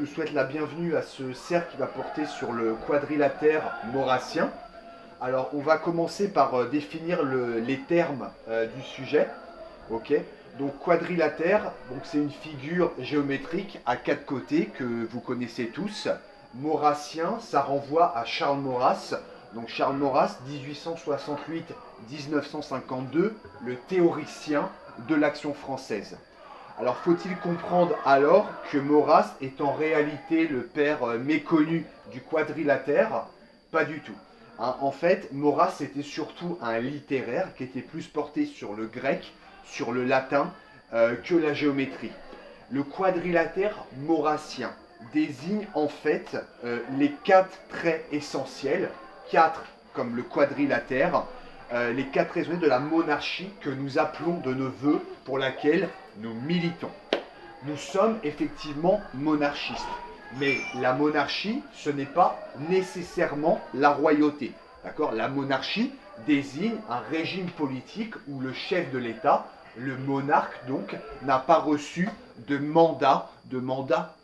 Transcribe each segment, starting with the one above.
souhaite la bienvenue à ce cercle qui va porter sur le quadrilatère maurrassien. Alors, on va commencer par définir les termes du sujet. Ok. Donc, quadrilatère, donc c'est une figure géométrique à quatre côtés que vous connaissez tous. Maurrassien, ça renvoie à Charles Maurras. Donc, Charles Maurras, 1868-1952, le théoricien de l'Action française. Alors, faut-il comprendre alors que Maurras est en réalité le père méconnu du quadrilatère? Pas du tout. Hein, en fait, Maurras était surtout un littéraire qui était plus porté sur le grec, sur le latin, que la géométrie. Le quadrilatère maurrassien désigne en fait les quatre traits essentiels, quatre comme le quadrilatère, les quatre raisons de la monarchie que nous appelons de nos voeux, pour laquelle nous militons. Nous sommes effectivement monarchistes, mais la monarchie, ce n'est pas nécessairement la royauté. D'accord ? La monarchie désigne un régime politique où le chef de l'État, le monarque donc, n'a pas reçu de mandat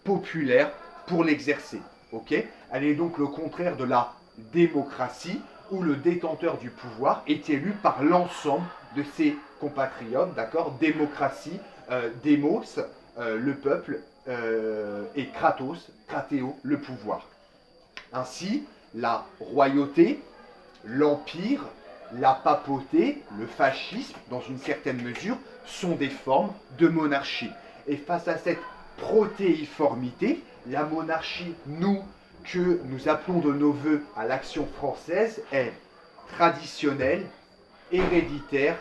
populaire pour l'exercer. Okay ? Elle est donc le contraire de la démocratie, où le détenteur du pouvoir est élu par l'ensemble de ses compatriotes, d'accord ? Démocratie, démos, le peuple, et kratos, kratéo, le pouvoir. Ainsi, la royauté, l'empire, la papauté, le fascisme, dans une certaine mesure, sont des formes de monarchie. Et face à cette protéiformité, la monarchie, que nous appelons de nos voeux à l'Action française, est traditionnelle, héréditaire,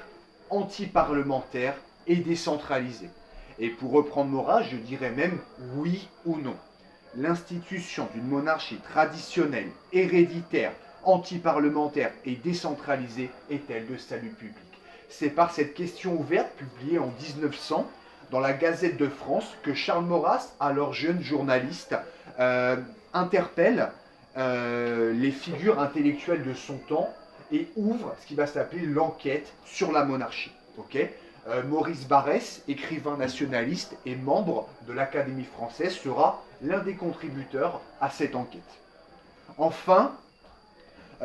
antiparlementaire et décentralisée. Et pour reprendre Maurras, je dirais même oui ou non. L'institution d'une monarchie traditionnelle, héréditaire, antiparlementaire et décentralisée est-elle de salut public? C'est par cette question ouverte, publiée en 1900, dans la Gazette de France, que Charles Maurras, alors jeune journaliste, interpelle les figures intellectuelles de son temps et ouvre ce qui va s'appeler l'enquête sur la monarchie. Okay ? Maurice Barrès, écrivain nationaliste et membre de l'Académie française, sera l'un des contributeurs à cette enquête. Enfin,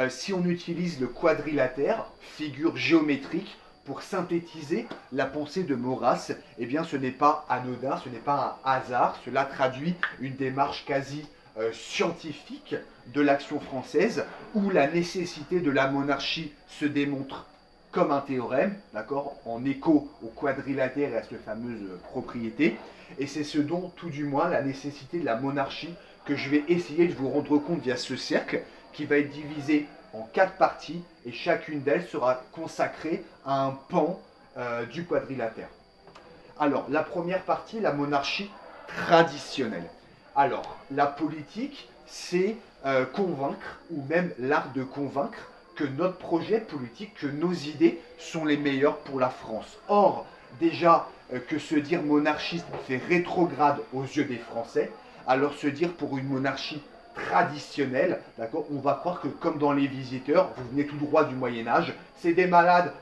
si on utilise le quadrilatère, figure géométrique, pour synthétiser la pensée de Maurras, eh bien ce n'est pas anodin, ce n'est pas un hasard, cela traduit une démarche quasi scientifique de l'Action française, où la nécessité de la monarchie se démontre comme un théorème, d'accord, en écho au quadrilatère et à cette fameuse propriété, et c'est ce dont, tout du moins, la nécessité de la monarchie que je vais essayer de vous rendre compte via ce cercle, qui va être divisé en quatre parties, et chacune d'elles sera consacrée à un pan du quadrilatère. Alors, la première partie, la monarchie traditionnelle. Alors, la politique, c'est convaincre, ou même l'art de convaincre, que notre projet politique, que nos idées sont les meilleures pour la France. Or, déjà, que se dire monarchiste fait rétrograde aux yeux des Français, alors se dire pour une monarchie traditionnelle, d'accord, on va croire que comme dans Les Visiteurs, vous venez tout droit du Moyen-Âge, c'est des malades,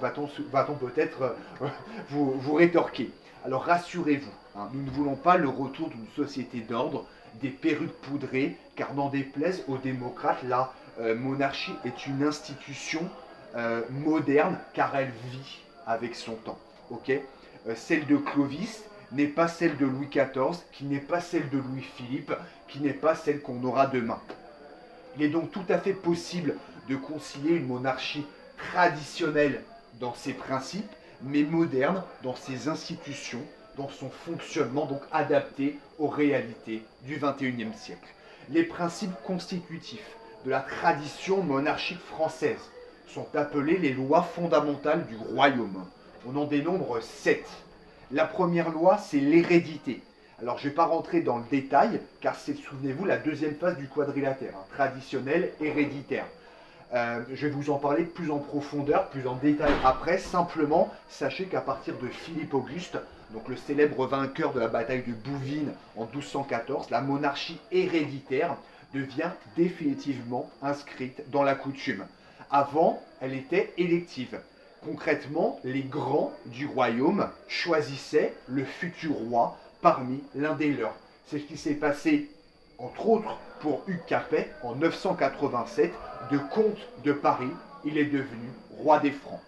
va-t-on peut-être vous rétorquer. Alors rassurez-vous, hein, nous ne voulons pas le retour d'une société d'ordre, des perruques poudrées, car n'en déplaise aux démocrates, la monarchie est une institution moderne, car elle vit avec son temps. Okay ? Celle de Clovis n'est pas celle de Louis XIV, qui n'est pas celle de Louis-Philippe, qui n'est pas celle qu'on aura demain. Il est donc tout à fait possible de concilier une monarchie traditionnelle dans ses principes, mais moderne dans ses institutions, dans son fonctionnement, donc adapté aux réalités du XXIe siècle. Les principes constitutifs de la tradition monarchique française sont appelés les lois fondamentales du royaume. On en dénombre 7. La première loi, c'est l'hérédité. Alors, je ne vais pas rentrer dans le détail, car c'est, souvenez-vous, la deuxième phase du quadrilatère, hein, traditionnel, héréditaire. Je vais vous en parler plus en profondeur, plus en détail après. Simplement, sachez qu'à partir de Philippe Auguste, donc le célèbre vainqueur de la bataille de Bouvines en 1214, la monarchie héréditaire devient définitivement inscrite dans la coutume. Avant, elle était élective. Concrètement, les grands du royaume choisissaient le futur roi parmi l'un des leurs. C'est ce qui s'est passé, entre autres, pour Hugues Capet en 987, de comte de Paris. Il est devenu roi des Francs.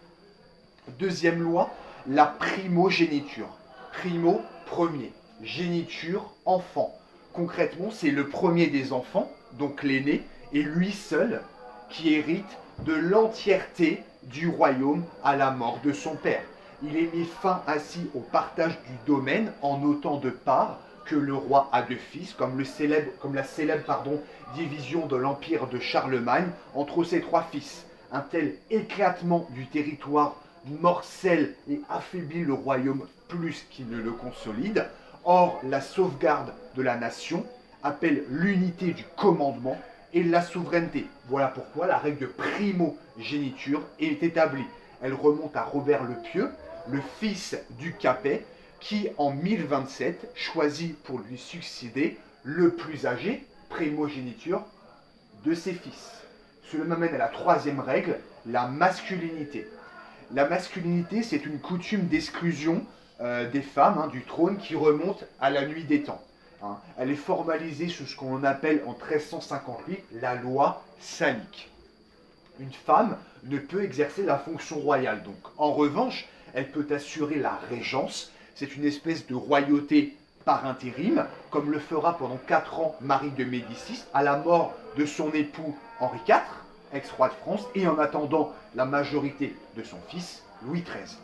Deuxième loi, la primogéniture. Primo, premier. Géniture, enfant. Concrètement, c'est le premier des enfants, donc l'aîné, et lui seul qui hérite de l'entièreté du royaume à la mort de son père. Il est mis fin ainsi au partage du domaine en autant de parts que le roi a de fils, comme la célèbre division de l'empire de Charlemagne entre ses trois fils. Un tel éclatement du territoire morcelle et affaiblit le royaume plus qu'il ne le consolide. Or, la sauvegarde de la nation appelle l'unité du commandement et la souveraineté. Voilà pourquoi la règle de primogéniture est établie. Elle remonte à Robert le Pieux, le fils du Capet, qui en 1027 choisit pour lui succéder le plus âgé, primogéniture de ses fils. Cela m'amène à la troisième règle, la masculinité. La masculinité, c'est une coutume d'exclusion des femmes du trône qui remonte à la nuit des temps. Elle est formalisée sous ce qu'on appelle en 1358 la loi salique. Une femme ne peut exercer la fonction royale. Donc, en revanche, elle peut assurer la régence. C'est une espèce de royauté par intérim, comme le fera pendant 4 ans Marie de Médicis, à la mort de son époux Henri IV, ex-roi de France, et en attendant la majorité de son fils Louis XIII.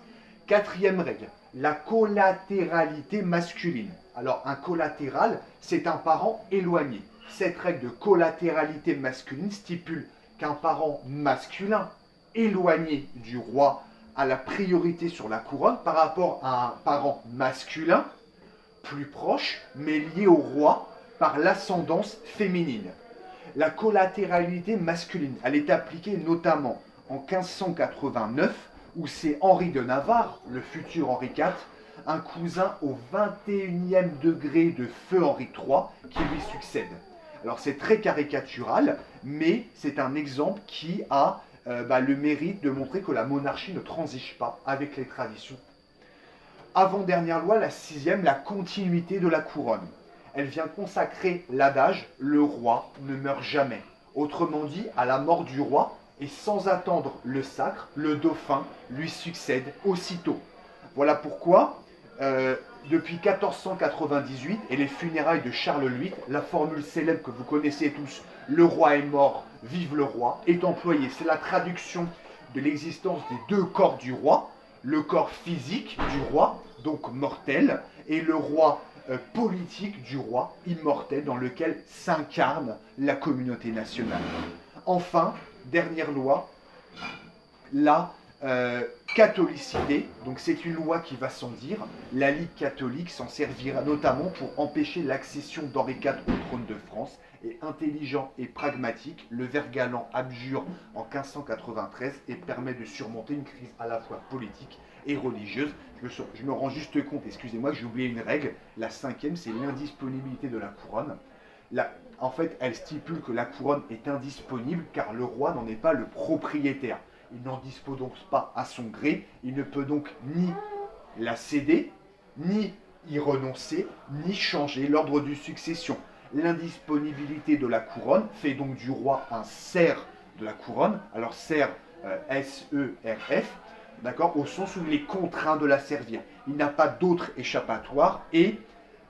Quatrième règle, la collatéralité masculine. Alors, un collatéral, c'est un parent éloigné. Cette règle de collatéralité masculine stipule qu'un parent masculin éloigné du roi a la priorité sur la couronne par rapport à un parent masculin plus proche, mais lié au roi par l'ascendance féminine. La collatéralité masculine, elle est appliquée notamment en 1589, où c'est Henri de Navarre, le futur Henri IV, un cousin au 21e degré de feu Henri III, qui lui succède. Alors c'est très caricatural, mais c'est un exemple qui a le mérite de montrer que la monarchie ne transige pas avec les traditions. Avant-dernière loi, la sixième, la continuité de la couronne. Elle vient consacrer l'adage « le roi ne meurt jamais ». Autrement dit, à la mort du roi, et sans attendre le sacre, le dauphin lui succède aussitôt. Voilà pourquoi, depuis 1498 et les funérailles de Charles VIII, la formule célèbre que vous connaissez tous, « le roi est mort, vive le roi », est employée. C'est la traduction de l'existence des deux corps du roi, le corps physique du roi, donc mortel, et le roi politique du roi, immortel, dans lequel s'incarne la communauté nationale. Enfin, dernière loi, la catholicité. Donc c'est une loi qui va sans dire. La Ligue catholique s'en servira notamment pour empêcher l'accession d'Henri IV au trône de France. Et intelligent et pragmatique, le Vert galant abjure en 1593 et permet de surmonter une crise à la fois politique et religieuse. Je me rends juste compte, excusez-moi, que j'ai oublié une règle. La cinquième, c'est l'indisponibilité de la couronne. En fait, elle stipule que la couronne est indisponible car le roi n'en est pas le propriétaire. Il n'en dispose donc pas à son gré. Il ne peut donc ni la céder, ni y renoncer, ni changer l'ordre de succession. L'indisponibilité de la couronne fait donc du roi un serf de la couronne. Alors serf, S-E-R-F, d'accord, au sens où il est contraint de la servir. Il n'a pas d'autre échappatoire et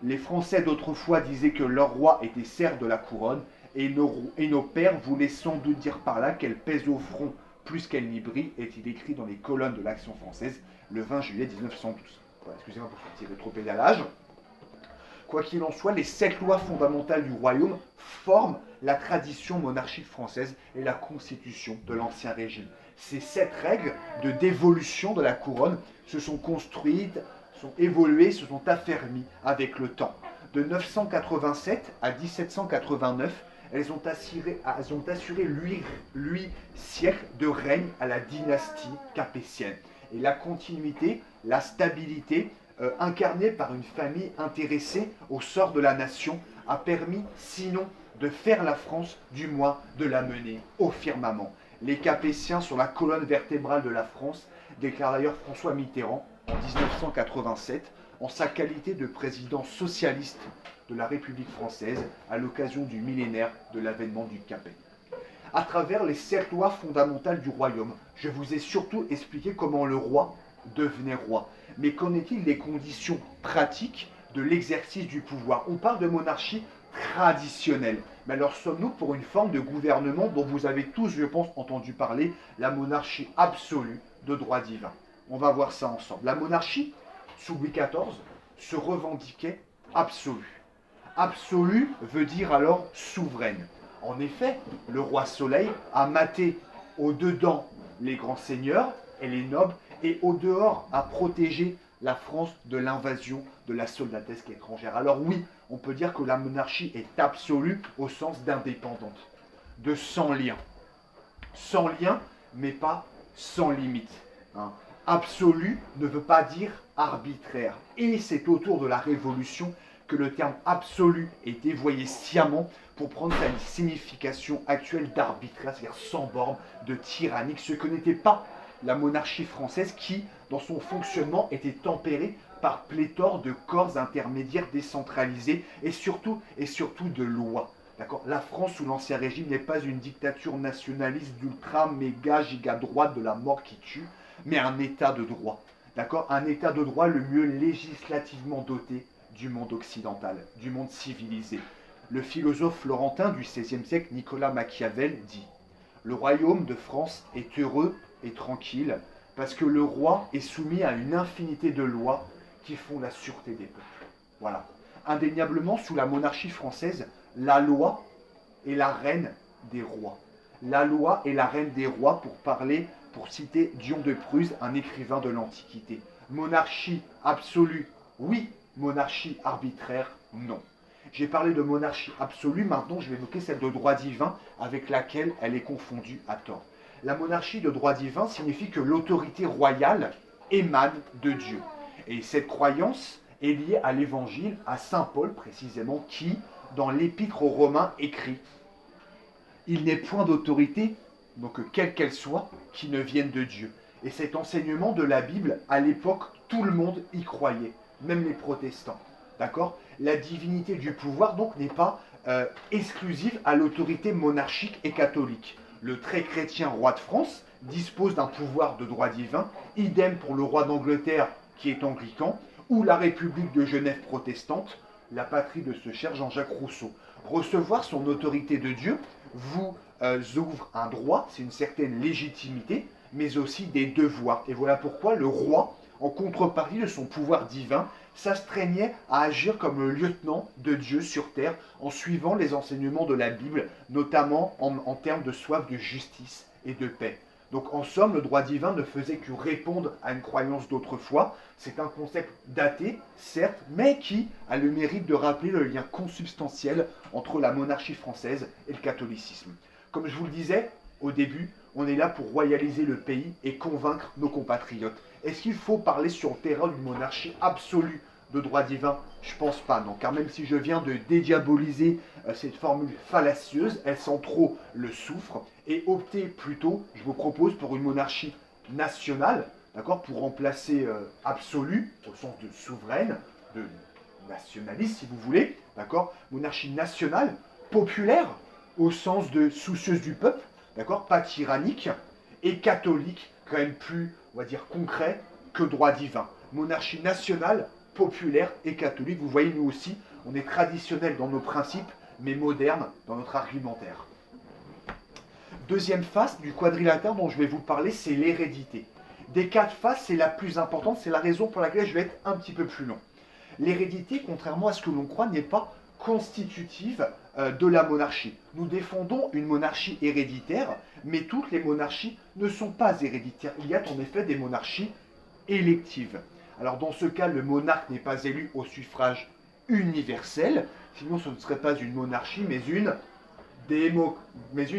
les Français d'autrefois disaient que leur roi était serf de la couronne et nos pères voulaient sans doute dire par là qu'elle pèse au front plus qu'elle n'y brille, est-il écrit dans les colonnes de l'Action française le 20 juillet 1912. Voilà, excusez-moi pour ce petit rétropédalage. Quoi qu'il en soit, les 7 lois fondamentales du royaume forment la tradition monarchique française et la constitution de l'Ancien Régime. Ces 7 règles de dévolution de la couronne se sont construites, sont évoluées, se sont affermies avec le temps. De 987 à 1789, elles ont assuré 8 siècles de règne à la dynastie capétienne. Et la continuité, la stabilité, incarnée par une famille intéressée au sort de la nation, a permis, sinon de faire la France, du moins de la mener au firmament. Les Capétiens sont la colonne vertébrale de la France, déclare d'ailleurs François Mitterrand en 1987, en sa qualité de président socialiste de la République française à l'occasion du millénaire de l'avènement du Capet. À travers les 7 lois fondamentales du royaume, je vous ai surtout expliqué comment le roi devenait roi. Mais qu'en est-il des conditions pratiques de l'exercice du pouvoir? On parle de monarchie traditionnelle. Mais alors sommes-nous pour une forme de gouvernement dont vous avez tous, je pense, entendu parler, la monarchie absolue de droit divin? On va voir ça ensemble. La monarchie, sous Louis XIV, se revendiquait absolue. Absolue veut dire alors souveraine. En effet, le roi Soleil a maté au-dedans les grands seigneurs et les nobles, et au-dehors a protégé la France de l'invasion de la soldatesque étrangère. Alors oui, on peut dire que la monarchie est absolue au sens d'indépendante, de sans lien. Sans lien, mais pas sans limite. Hein. Absolu ne veut pas dire arbitraire. Et c'est autour de la Révolution que le terme absolu est dévoyé sciemment pour prendre sa signification actuelle d'arbitraire, c'est-à-dire sans borne, de tyrannique, ce que n'était pas la monarchie française qui, dans son fonctionnement, était tempérée par pléthore de corps intermédiaires décentralisés et surtout de lois. D'accord ? La France sous l'Ancien Régime n'est pas une dictature nationaliste d'ultra, méga, giga droite de la mort qui tue, mais un état de droit. D'accord ? Un état de droit le mieux législativement doté du monde occidental, du monde civilisé. Le philosophe florentin du XVIe siècle, Nicolas Machiavel, dit « Le royaume de France est heureux et tranquille parce que le roi est soumis à une infinité de lois qui font la sûreté des peuples. » Voilà. Indéniablement, sous la monarchie française, la loi est la reine des rois. La loi est la reine des rois, pour citer Dion de Prusse, un écrivain de l'Antiquité. Monarchie absolue, oui. Monarchie arbitraire, non. J'ai parlé de monarchie absolue, maintenant je vais évoquer celle de droit divin avec laquelle elle est confondue à tort. La monarchie de droit divin signifie que l'autorité royale émane de Dieu. Et cette croyance est liée à l'évangile, à saint Paul précisément, qui, dans l'épître aux Romains, écrit « Il n'est point d'autorité, donc quelle qu'elle soit, qui ne vienne de Dieu. » Et cet enseignement de la Bible, à l'époque, tout le monde y croyait, même les protestants. D'accord ? La divinité du pouvoir, donc, n'est pas exclusive à l'autorité monarchique et catholique. Le très chrétien roi de France dispose d'un pouvoir de droit divin, idem pour le roi d'Angleterre qui est anglican, ou la République de Genève protestante, la patrie de ce cher Jean-Jacques Rousseau. Recevoir son autorité de Dieu vous ouvre un droit, c'est une certaine légitimité, mais aussi des devoirs. Et voilà pourquoi le roi, en contrepartie de son pouvoir divin, s'astreignait à agir comme le lieutenant de Dieu sur terre en suivant les enseignements de la Bible, notamment en termes de soif de justice et de paix. Donc en somme, le droit divin ne faisait que répondre à une croyance d'autrefois. C'est un concept daté, certes, mais qui a le mérite de rappeler le lien consubstantiel entre la monarchie française et le catholicisme. Comme je vous le disais au début, on est là pour royaliser le pays et convaincre nos compatriotes. Est-ce qu'il faut parler sur le terrain d'une monarchie absolue de droit divin? Je pense pas, non. Car même si je viens de dédiaboliser cette formule fallacieuse, elle sent trop le soufre. Et opter plutôt, je vous propose, pour une monarchie nationale, d'accord, pour remplacer absolue, au sens de souveraine, de nationaliste si vous voulez, d'accord, monarchie nationale, populaire, au sens de soucieuse du peuple, d'accord, pas tyrannique, et catholique, quand même plus, on va dire, concret que droit divin. Monarchie nationale, populaire et catholique. Vous voyez, nous aussi, on est traditionnel dans nos principes, mais moderne dans notre argumentaire. Deuxième face du quadrilatère dont je vais vous parler, c'est l'hérédité. Des 4 faces, c'est la plus importante, c'est la raison pour laquelle je vais être un petit peu plus long. L'hérédité, contrairement à ce que l'on croit, n'est pas constitutive de la monarchie. Nous défendons une monarchie héréditaire, mais toutes les monarchies ne sont pas héréditaires. Il y a en effet des monarchies électives. Alors dans ce cas, le monarque n'est pas élu au suffrage universel, sinon ce ne serait pas une monarchie, mais une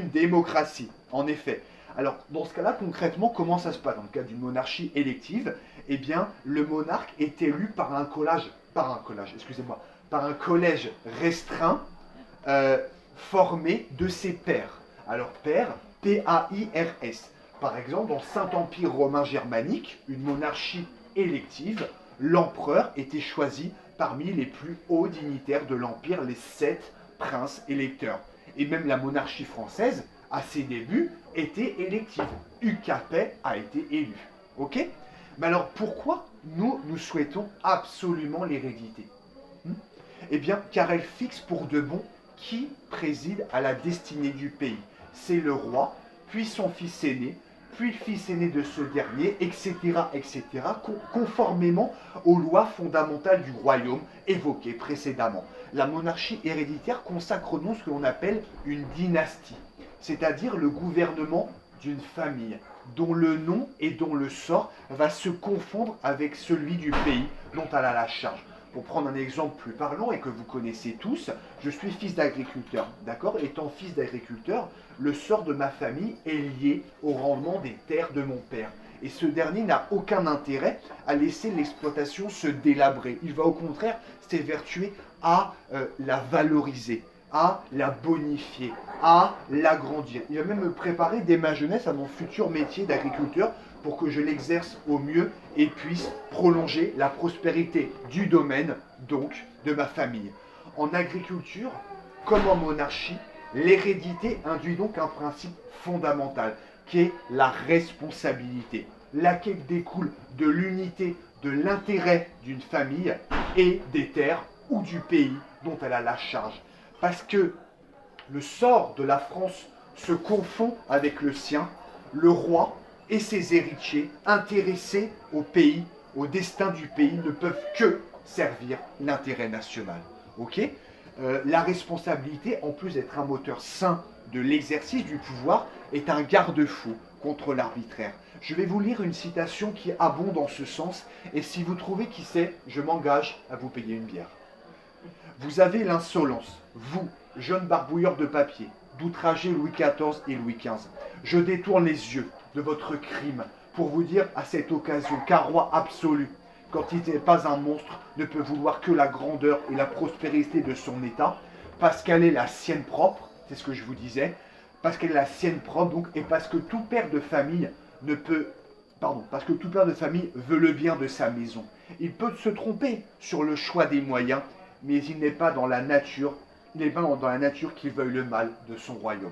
démocratie, en effet. Alors dans ce cas-là, concrètement, comment ça se passe? Dans le cas d'une monarchie élective, eh bien, le monarque est élu par un collège restreint formé de ses pairs. Alors pairs, P-A-I-R-S. Par exemple, dans le Saint-Empire romain germanique, une monarchie élective, l'empereur était choisi parmi les plus hauts dignitaires de l'Empire, les 7 princes électeurs. Et même la monarchie française, à ses débuts, était élective. Hugh Capet a été élu. Ok? Mais alors pourquoi nous souhaitons absolument l'hérédité? Eh bien, car elle fixe pour de bon qui préside à la destinée du pays. C'est le roi, puis son fils aîné, puis le fils aîné de ce dernier, etc., etc., conformément aux lois fondamentales du royaume évoquées précédemment. La monarchie héréditaire consacre au nom ce que l'on appelle une dynastie, c'est-à-dire le gouvernement d'une famille, dont le nom et dont le sort va se confondre avec celui du pays dont elle a la charge. Pour prendre un exemple plus parlant et que vous connaissez tous, je suis fils d'agriculteur, d'accord? Étant fils d'agriculteur, le sort de ma famille est lié au rendement des terres de mon père. Et ce dernier n'a aucun intérêt à laisser l'exploitation se délabrer. Il va au contraire s'évertuer à la valoriser, à la bonifier, à l'agrandir. Il va même me préparer dès ma jeunesse à mon futur métier d'agriculteur pour que je l'exerce au mieux et puisse prolonger la prospérité du domaine, donc de ma famille. En agriculture, comme en monarchie, l'hérédité induit donc un principe fondamental, qui est la responsabilité, laquelle découle de l'unité, de l'intérêt d'une famille et des terres ou du pays dont elle a la charge. Parce que le sort de la France se confond avec le sien, le roi et ses héritiers, intéressés au pays, au destin du pays, ne peuvent que servir l'intérêt national. Ok? La responsabilité, en plus d'être un moteur sain de l'exercice du pouvoir, est un garde-fou contre l'arbitraire. Je vais vous lire une citation qui abonde en ce sens, et si vous trouvez qui c'est, je m'engage à vous payer une bière. Vous avez l'insolence, vous, jeune barbouilleur de papier, d'outrager Louis XIV et Louis XV. Je détourne les yeux de votre crime pour vous dire à cette occasion qu'un roi absolu, quand il n'est pas un monstre, ne peut vouloir que la grandeur et la prospérité de son État, parce qu'elle est la sienne propre, c'est ce que je vous disais, parce qu'elle est la sienne propre, donc, et parce que tout père de famille parce que tout père de famille veut le bien de sa maison. Il peut se tromper sur le choix des moyens, mais il n'est pas dans la nature, qu'il veuille le mal de son royaume.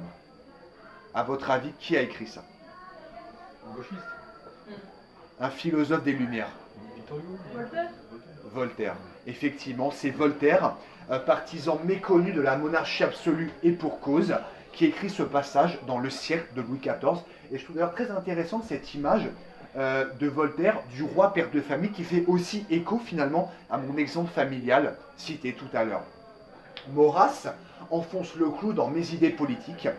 À votre avis, qui a écrit ça? Un gauchiste. Un philosophe des Lumières. Victor Hugo. Voltaire. Effectivement, c'est Voltaire, partisan méconnu de la monarchie absolue et pour cause, qui écrit ce passage dans le siècle de Louis XIV. Et je trouve d'ailleurs très intéressante cette image de Voltaire, du roi père de famille, qui fait aussi écho finalement à mon exemple familial cité tout à l'heure. Maurras enfonce le clou dans Mes idées politiques.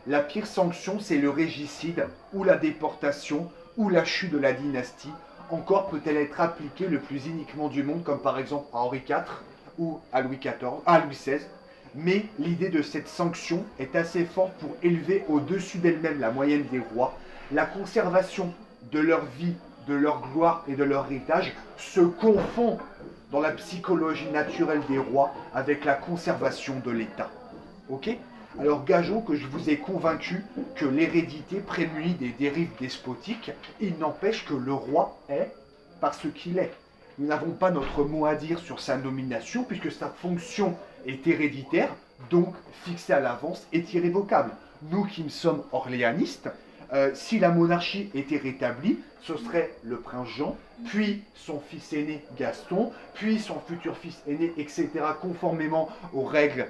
La pire sanction, c'est le régicide, ou la déportation, ou la chute de la dynastie. Encore peut-elle être appliquée le plus iniquement du monde, comme par exemple à Henri IV ou à Louis XVI. Mais l'idée de cette sanction est assez forte pour élever au-dessus d'elle-même la moyenne des rois. La conservation de leur vie, de leur gloire et de leur héritage se confond dans la psychologie naturelle des rois avec la conservation de l'État. Ok ? Alors gageons que je vous ai convaincu que l'hérédité prémunit des dérives despotiques. Il n'empêche que le roi est parce qu'il est. Nous n'avons pas notre mot à dire sur sa nomination puisque sa fonction est héréditaire, donc fixée à l'avance est irrévocable. Nous qui sommes orléanistes, si la monarchie était rétablie, ce serait le prince Jean, puis son fils aîné Gaston, puis son futur fils aîné, etc., conformément aux règles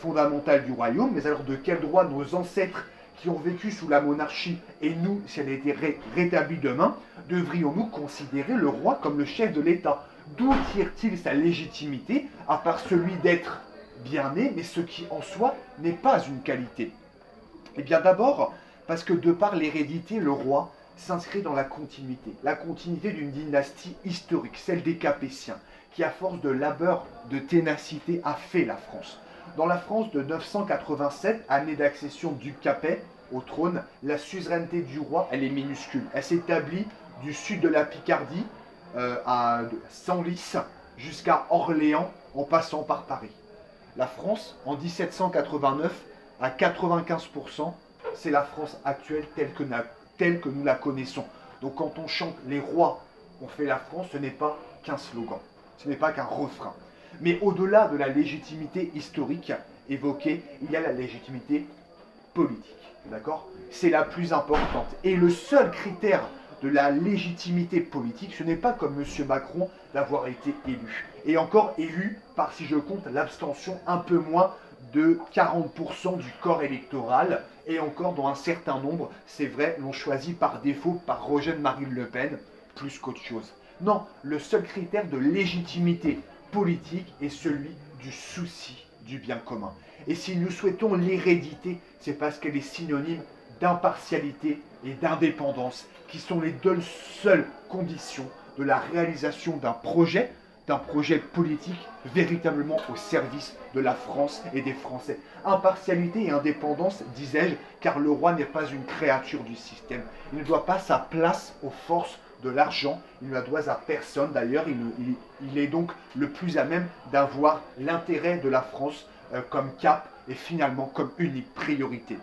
fondamentales du royaume. Mais alors de quel droit nos ancêtres qui ont vécu sous la monarchie, et nous, si elle était rétablie demain, devrions-nous considérer le roi comme le chef de l'État? D'où tire-t-il sa légitimité, à part celui d'être bien né, mais ce qui en soi n'est pas une qualité? Eh bien d'abord, parce que de par l'hérédité, le roi s'inscrit dans la continuité d'une dynastie historique, celle des Capétiens, qui à force de labeur, de ténacité, a fait la France. Dans la France de 987, année d'accession du Capet au trône, la suzeraineté du roi, elle est minuscule. Elle s'établit du sud de la Picardie, à Senlis, jusqu'à Orléans, en passant par Paris. La France, en 1789, à 95%, c'est la France actuelle telle que nous la connaissons. Donc quand on chante « Les rois ont fait la France », ce n'est pas qu'un slogan, ce n'est pas qu'un refrain. Mais au-delà de la légitimité historique évoquée, il y a la légitimité politique, d'accord? C'est la plus importante. Et le seul critère de la légitimité politique, ce n'est pas comme M. Macron d'avoir été élu. Et encore élu par, si je compte, l'abstention un peu moins de 40% du corps électoral, et encore dans un certain nombre, c'est vrai, l'ont choisi par défaut par rejet de Marine Le Pen, plus qu'autre chose. Non, le seul critère de légitimité politique est celui du souci du bien commun. Et si nous souhaitons l'hérédité, c'est parce qu'elle est synonyme d'impartialité et d'indépendance, qui sont les deux seules conditions de la réalisation d'un projet politique véritablement au service de la France et des Français. Impartialité et indépendance, disais-je, car le roi n'est pas une créature du système. Il ne doit pas sa place aux forces de l'argent, il ne la doit à personne. D'ailleurs, il est donc le plus à même d'avoir l'intérêt de la France comme cap et finalement comme unique priorité.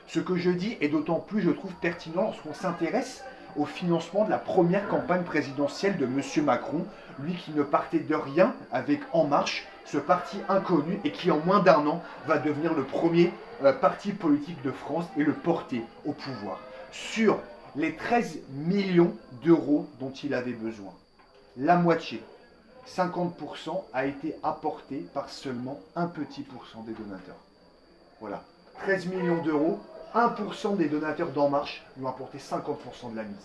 Ce que je dis est d'autant plus, je trouve, pertinent lorsqu'on s'intéresse au financement de la première campagne présidentielle de M. Macron, lui qui ne partait de rien avec En Marche, ce parti inconnu et qui en moins d'un an va devenir le premier parti politique de France et le porter au pouvoir. Sur les 13 millions d'euros dont il avait besoin, la moitié, 50%, a été apporté par seulement un petit pourcent des donateurs. Voilà, 13 millions d'euros, 1% des donateurs d'En Marche lui ont apporté 50% de la mise.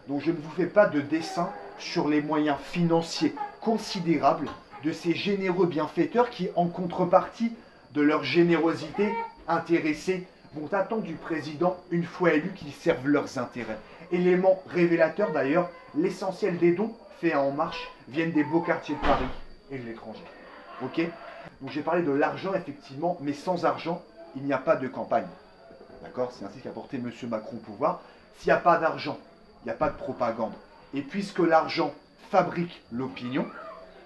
Donc je ne vous fais pas de dessin sur les moyens financiers considérables de ces généreux bienfaiteurs qui, en contrepartie de leur générosité intéressée, vont attendre du président, une fois élu, qu'il serve leurs intérêts. Élément révélateur d'ailleurs, l'essentiel des dons faits à En Marche viennent des beaux quartiers de Paris et de l'étranger. Ok? Donc j'ai parlé de l'argent effectivement, mais sans argent, il n'y a pas de campagne. D'accord? C'est ainsi qu'a porté M. Macron au pouvoir. S'il n'y a pas d'argent, il n'y a pas de propagande. Et puisque l'argent fabrique l'opinion,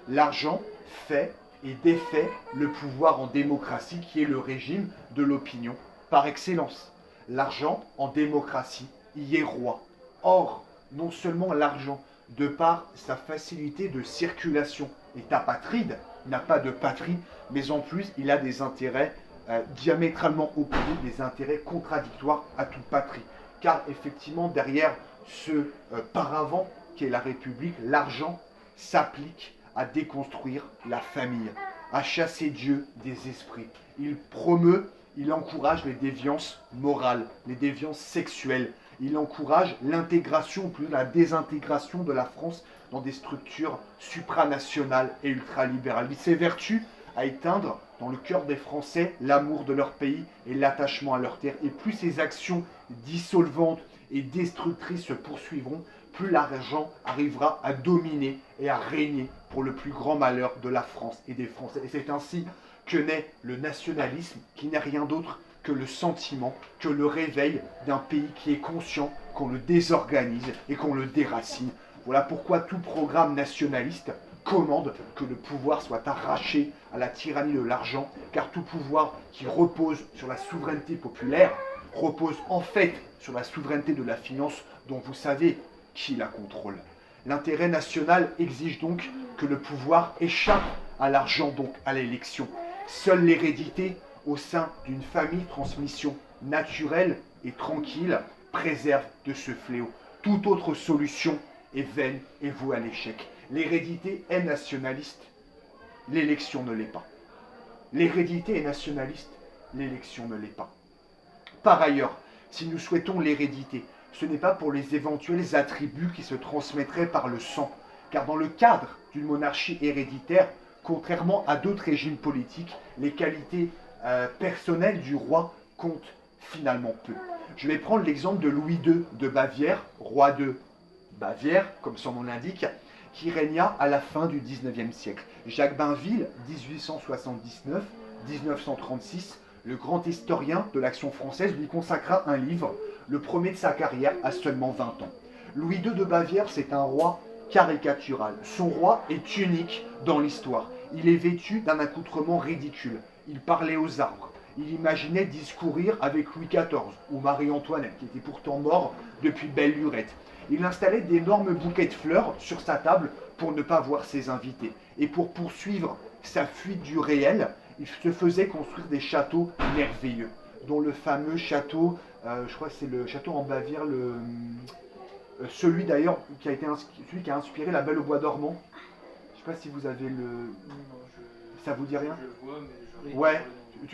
l'argent fait et défait le pouvoir en démocratie qui est le régime de l'opinion par excellence. L'argent en démocratie y est roi. Or, non seulement l'argent, de par sa facilité de circulation, est apatride, n'a pas de patrie, mais en plus il a des intérêts diamétralement opposés, des intérêts contradictoires à toute patrie. Car effectivement, derrière ce paravent qu'est la République, l'argent s'applique à déconstruire la famille, à chasser Dieu des esprits. Il promeut, il encourage les déviances morales, les déviances sexuelles. Il encourage l'intégration, ou plus la désintégration de la France dans des structures supranationales et ultralibérales. Il s'évertue à éteindre dans le cœur des Français l'amour de leur pays et l'attachement à leur terre. Et plus ces actions dissolvantes et destructrices se poursuivront, plus l'argent arrivera à dominer et à régner pour le plus grand malheur de la France et des Français. Et c'est ainsi que naît le nationalisme, qui n'est rien d'autre que le sentiment, que le réveil d'un pays qui est conscient qu'on le désorganise et qu'on le déracine. Voilà pourquoi tout programme nationaliste commande que le pouvoir soit arraché à la tyrannie de l'argent, car tout pouvoir qui repose sur la souveraineté populaire repose en fait sur la souveraineté de la finance, dont vous savez qui la contrôle. L'intérêt national exige donc que le pouvoir échappe à l'argent, donc à l'élection. Seule l'hérédité au sein d'une famille, transmission naturelle et tranquille, préserve de ce fléau. Toute autre solution est vaine et vouée à l'échec. L'hérédité est nationaliste, l'élection ne l'est pas. L'hérédité est nationaliste, l'élection ne l'est pas. Par ailleurs, si nous souhaitons l'hérédité, ce n'est pas pour les éventuels attributs qui se transmettraient par le sang, car dans le cadre d'une monarchie héréditaire, contrairement à d'autres régimes politiques, les qualités personnelles du roi comptent finalement peu. Je vais prendre l'exemple de Louis II de Bavière, roi de Bavière, comme son nom l'indique, qui régna à la fin du XIXe siècle. Jacques Bainville, 1879-1936, le grand historien de l'Action française, lui consacra un livre, le premier de sa carrière, à seulement 20 ans. Louis II de Bavière, c'est un roi caricatural. Son roi est unique dans l'histoire. Il est vêtu d'un accoutrement ridicule. Il parlait aux arbres. Il imaginait discourir avec Louis XIV ou Marie-Antoinette, qui était pourtant mort depuis belle lurette. Il installait d'énormes bouquets de fleurs sur sa table pour ne pas voir ses invités. Et pour poursuivre sa fuite du réel, il se faisait construire des châteaux merveilleux, dont le fameux château, je crois que c'est le château en Bavière, celui d'ailleurs celui qui a inspiré La Belle au bois dormant. Je ne sais pas si vous avez le... Ça vous dit rien? Je vois, mais je... Ouais,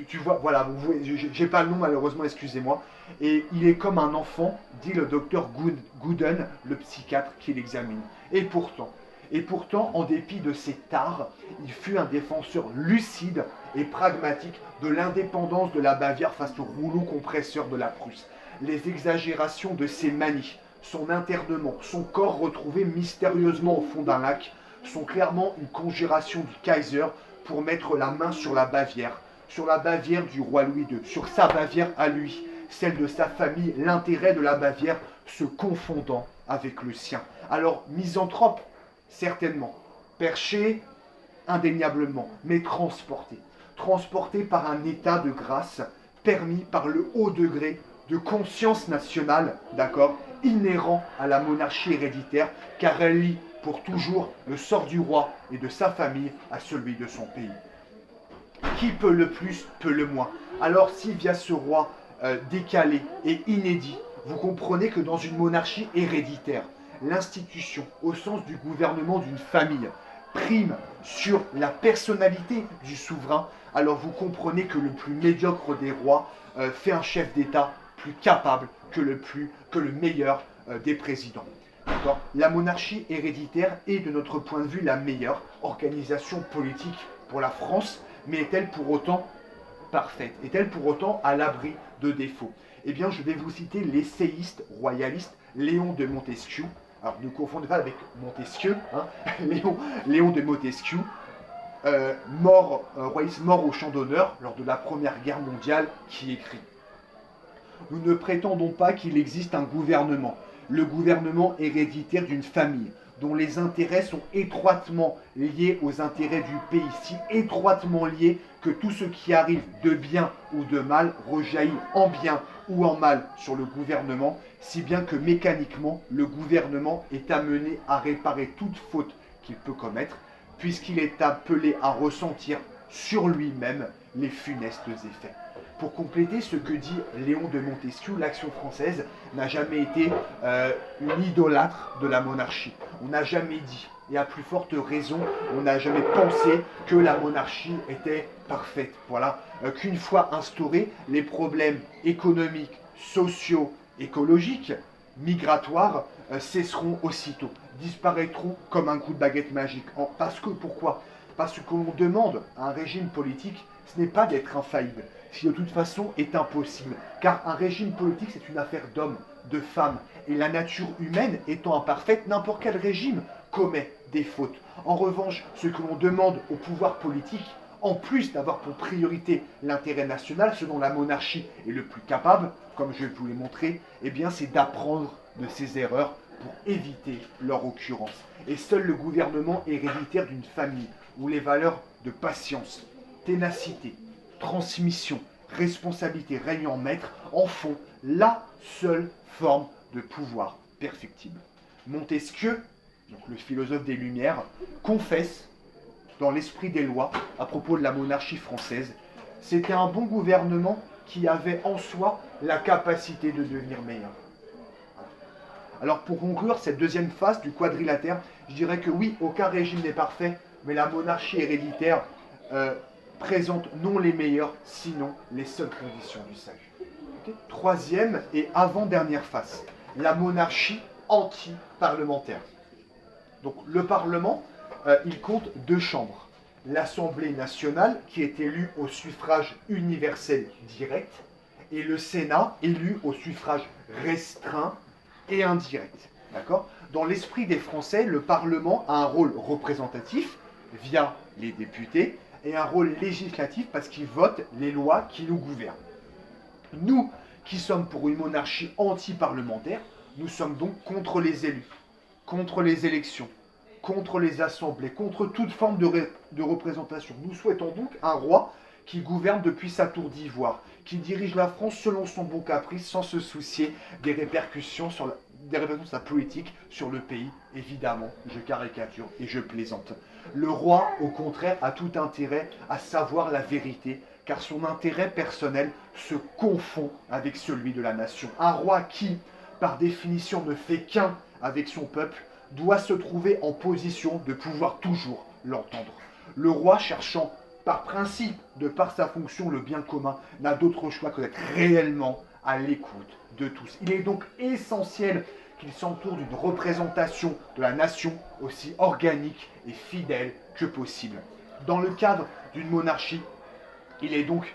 tu vois, voilà, vous voyez, j'ai pas le nom malheureusement, excusez-moi. Et il est comme un enfant, dit le docteur Gooden, le psychiatre qui l'examine. Et pourtant, en dépit de ses tares, il fut un défenseur lucide et pragmatique de l'indépendance de la Bavière face au rouleau compresseur de la Prusse. Les exagérations de ses manies, son internement, son corps retrouvé mystérieusement au fond d'un lac, sont clairement une conjuration du Kaiser pour mettre la main sur la Bavière du roi Louis II, sur sa Bavière à lui, celle de sa famille, l'intérêt de la Bavière se confondant avec le sien. Alors, misanthrope, certainement, perché, indéniablement, mais transporté par un état de grâce, permis par le haut degré de conscience nationale, d'accord, inhérent à la monarchie héréditaire, car elle lie pour toujours le sort du roi et de sa famille à celui de son pays. Qui peut le plus, peut le moins. Alors si via ce roi décalé et inédit, vous comprenez que dans une monarchie héréditaire, l'institution, au sens du gouvernement d'une famille, prime sur la personnalité du souverain, alors vous comprenez que le plus médiocre des rois fait un chef d'État plus capable que le meilleur des présidents. La monarchie héréditaire est de notre point de vue la meilleure organisation politique pour la France, mais est-elle pour autant parfaite? Est-elle pour autant à l'abri de défauts? Eh bien, je vais vous citer l'essayiste royaliste Léon de Montesquieu. Alors, ne confondez pas avec Montesquieu, hein, Léon de Montesquieu, royaliste mort au champ d'honneur lors de la Première Guerre mondiale, qui écrit: nous ne prétendons pas qu'il existe un gouvernement, le gouvernement héréditaire d'une famille, dont les intérêts sont étroitement liés aux intérêts du pays, si étroitement liés que tout ce qui arrive de bien ou de mal rejaillit en bien ou en mal sur le gouvernement, si bien que mécaniquement, le gouvernement est amené à réparer toute faute qu'il peut commettre, puisqu'il est appelé à ressentir sur lui-même les funestes effets. Pour compléter ce que dit Léon de Montesquieu, l'Action française n'a jamais été une idolâtre de la monarchie. On n'a jamais dit, et à plus forte raison, on n'a jamais pensé que la monarchie était parfaite. Voilà, qu'une fois instaurés, les problèmes économiques, sociaux, écologiques, migratoires cesseront aussitôt, disparaîtront comme un coup de baguette magique. Pourquoi? Parce qu'on demande à un régime politique, ce n'est pas d'être infaillible, ce qui de toute façon est impossible. Car un régime politique, c'est une affaire d'hommes, de femmes. Et la nature humaine étant imparfaite, n'importe quel régime commet des fautes. En revanche, ce que l'on demande au pouvoir politique, en plus d'avoir pour priorité l'intérêt national, ce dont la monarchie est le plus capable, comme je vous l'ai montré, eh bien c'est d'apprendre de ses erreurs pour éviter leur occurrence. Et seul le gouvernement héréditaire d'une famille, où les valeurs de patience, ténacité, transmission, responsabilité règnent en maître, en font la seule forme de pouvoir perfectible. Montesquieu, donc le philosophe des Lumières, confesse dans l'esprit des lois à propos de la monarchie française, c'était un bon gouvernement qui avait en soi la capacité de devenir meilleur. Alors pour conclure cette deuxième phase du quadrilatère, je dirais que oui, aucun régime n'est parfait, mais la monarchie héréditaire présente non les meilleures, sinon les seules conditions du sage. Okay. Troisième et avant-dernière phase, la monarchie anti-parlementaire. Donc le Parlement, il compte deux chambres. L'Assemblée nationale, qui est élue au suffrage universel direct, et le Sénat, élu au suffrage restreint et indirect. D'accord ? Dans l'esprit des Français, le Parlement a un rôle représentatif, via les députés, et un rôle législatif parce qu'il vote les lois qui nous gouvernent. Nous, qui sommes pour une monarchie anti-parlementaire, nous sommes donc contre les élus, contre les élections, contre les assemblées, contre toute forme de représentation. Nous souhaitons donc un roi qui gouverne depuis sa tour d'ivoire, qui dirige la France selon son bon caprice sans se soucier des répercussions de sa politique sur le pays. Évidemment, je caricature et je plaisante. Le roi, au contraire, a tout intérêt à savoir la vérité, car son intérêt personnel se confond avec celui de la nation. Un roi qui, par définition, ne fait qu'un avec son peuple, doit se trouver en position de pouvoir toujours l'entendre. Le roi, cherchant par principe, de par sa fonction, le bien commun, n'a d'autre choix que d'être réellement à l'écoute de tous. Il est donc essentiel qu'il s'entoure d'une représentation de la nation aussi organique et fidèle que possible. Dans le cadre d'une monarchie, il est donc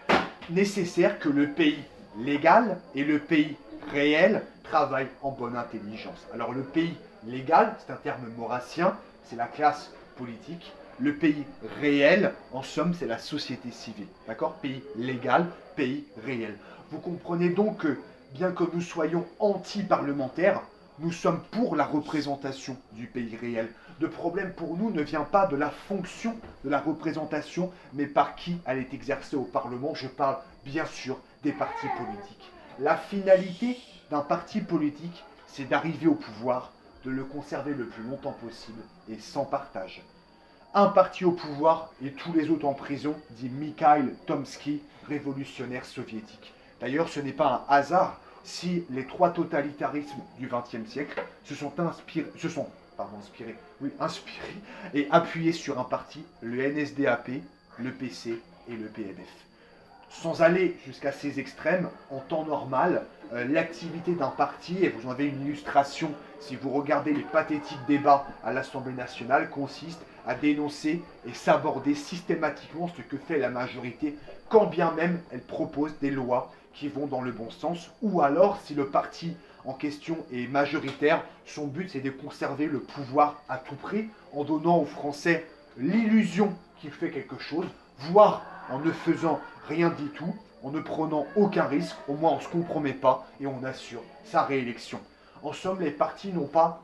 nécessaire que le pays légal et le pays réel travaillent en bonne intelligence. Alors le pays légal, c'est un terme maurassien, c'est la classe politique. Le pays réel, en somme, c'est la société civile. D'accord? Pays légal, pays réel. Vous comprenez donc que, bien que nous soyons anti-parlementaires, nous sommes pour la représentation du pays réel. Le problème pour nous ne vient pas de la fonction de la représentation, mais par qui elle est exercée au Parlement. Je parle bien sûr des partis politiques. La finalité d'un parti politique, c'est d'arriver au pouvoir, de le conserver le plus longtemps possible et sans partage. Un parti au pouvoir et tous les autres en prison, dit Mikhail Tomsky, révolutionnaire soviétique. D'ailleurs, ce n'est pas un hasard si les trois totalitarismes du XXe siècle inspirés et appuyés sur un parti, le NSDAP, le PC et le PMF. Sans aller jusqu'à ces extrêmes, en temps normal, l'activité d'un parti, et vous en avez une illustration si vous regardez les pathétiques débats à l'Assemblée nationale, consiste à dénoncer et s'aborder systématiquement ce que fait la majorité, quand bien même elle propose des lois qui vont dans le bon sens, ou alors si le parti en question est majoritaire, son but c'est de conserver le pouvoir à tout prix, en donnant aux Français l'illusion qu'il fait quelque chose, voire en ne faisant rien du tout, en ne prenant aucun risque, au moins on ne se compromet pas et on assure sa réélection. En somme, les partis n'ont pas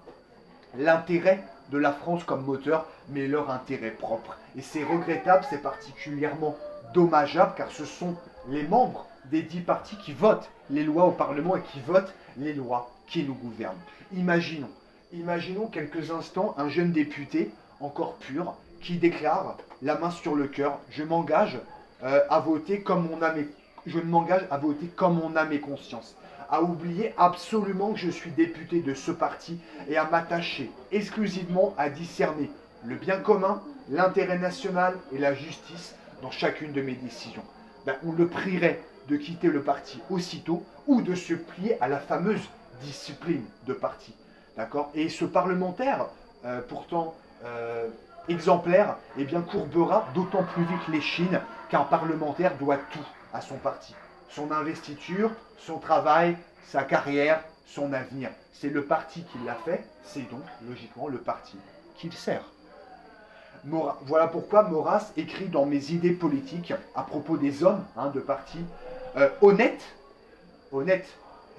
l'intérêt de la France comme moteur, mais leur intérêt propre. Et c'est regrettable, c'est particulièrement dommageable, car ce sont les membres des 10 partis qui votent les lois au Parlement et qui votent les lois qui nous gouvernent. Imaginons quelques instants un jeune député, encore pur, qui déclare, la main sur le cœur, je m'engage à voter comme mon âme je ne m'engage à voter comme mon âme et conscience, à oublier absolument que je suis député de ce parti et à m'attacher exclusivement à discerner le bien commun, l'intérêt national et la justice dans chacune de mes décisions. On le prierait de quitter le parti aussitôt ou de se plier à la fameuse discipline de parti. D'accord? Et ce parlementaire, pourtant exemplaire, eh bien, courbera d'autant plus vite l'échine qu'un parlementaire doit tout à son parti. Son investiture, son travail, sa carrière, son avenir. C'est le parti qui l'a fait, c'est donc logiquement le parti qu'il sert. Voilà pourquoi Maurras écrit dans Mes idées politiques à propos des hommes de parti, honnêtes,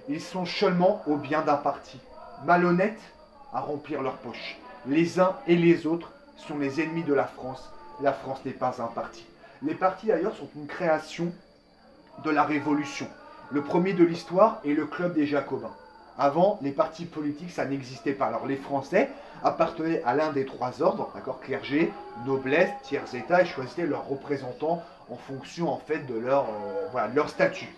ils sont seulement au bien d'un parti. Malhonnêtes, à remplir leur poche. Les uns et les autres sont les ennemis de la France. La France n'est pas un parti. Les partis d'ailleurs sont une création de la Révolution. Le premier de l'histoire est le Club des Jacobins. Avant, les partis politiques, ça n'existait pas. Alors les Français appartenaient à l'un des trois ordres, d'accord, clergé, noblesse, tiers état, et choisissaient leurs représentants en fonction en fait de leur statut.